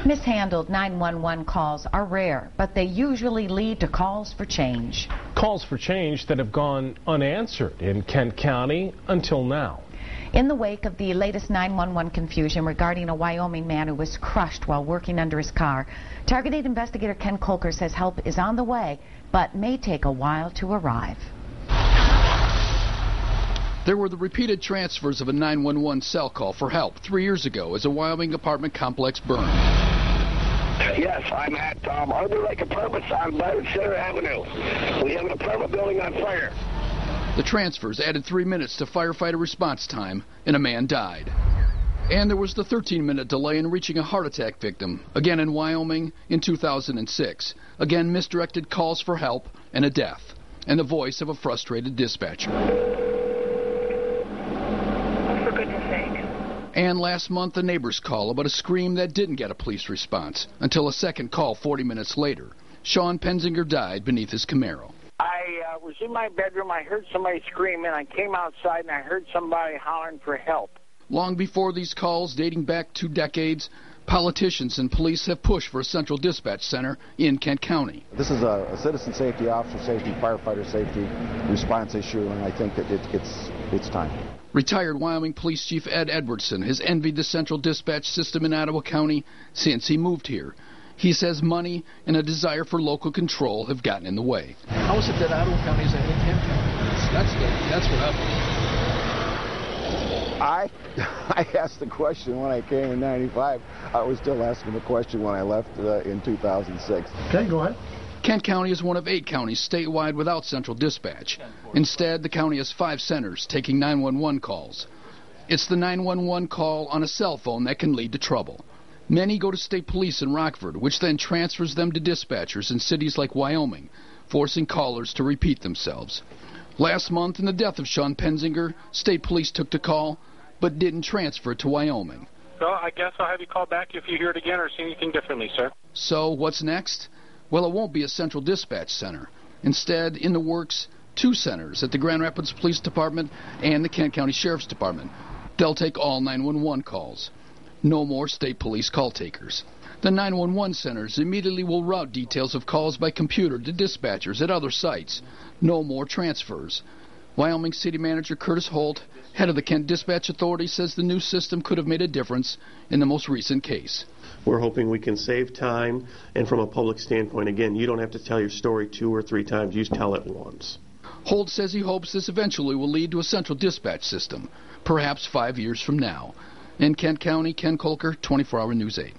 Mishandled 911 calls are rare, but they usually lead to calls for change. Calls for change that have gone unanswered in Kent County until now. In the wake of the latest 911 confusion regarding a Wyoming man who was crushed while working under his car, targeted investigator Ken Kolker says help is on the way, but may take a while to arrive. There were the repeated transfers of a 911 cell call for help 3 years ago as a Wyoming apartment complex burned. Yes, I'm at Arbor Lake Apartments on Byron Center Avenue. We have an apartment building on fire. The transfers added 3 minutes to firefighter response time, and a man died. And there was the 13-minute delay in reaching a heart attack victim, again in Wyoming in 2006. Again, misdirected calls for help and a death, and the voice of a frustrated dispatcher. For goodness sake. And last month, a neighbor's call about a scream that didn't get a police response until a second call 40 minutes later. Sean Penzinger died beneath his Camaro. I was in my bedroom. I heard somebody screaming. I came outside and I heard somebody hollering for help. Long before these calls, dating back 2 decades, politicians and police have pushed for a central dispatch center in Kent County. This is a citizen safety, officer safety, firefighter safety response issue, and I think that it's time. Retired Wyoming Police Chief Ed Edwardson has envied the central dispatch system in Ottawa County since he moved here. He says money and a desire for local control have gotten in the way. How is it that Ottawa County is ahead of Kent County? That's what happened. I asked the question when I came in '95. I was still asking the question when I left in 2006. Okay, go ahead. Kent County is one of 8 counties statewide without central dispatch. Instead, the county has 5 centers taking 911 calls. It's the 911 call on a cell phone that can lead to trouble. Many go to state police in Rockford, which then transfers them to dispatchers in cities like Wyoming, forcing callers to repeat themselves. Last month, in the death of Sean Penzinger, state police took the call, but didn't transfer it to Wyoming. Well, I guess I'll have you call back if you hear it again or see anything differently, sir. So, what's next? Well, it won't be a central dispatch center. Instead, in the works, 2 centers at the Grand Rapids Police Department and the Kent County Sheriff's Department. They'll take all 911 calls. No more state police call takers. The 911 centers immediately will route details of calls by computer to dispatchers at other sites. No more transfers. Wyoming City Manager Curtis Holt, head of the Kent Dispatch Authority, says the new system could have made a difference in the most recent case. We're hoping we can save time, and from a public standpoint, again, you don't have to tell your story 2 or 3 times. You tell it once. Holt says he hopes this eventually will lead to a central dispatch system, perhaps 5 years from now. In Kent County, Ken Kolker, 24 Hour News 8.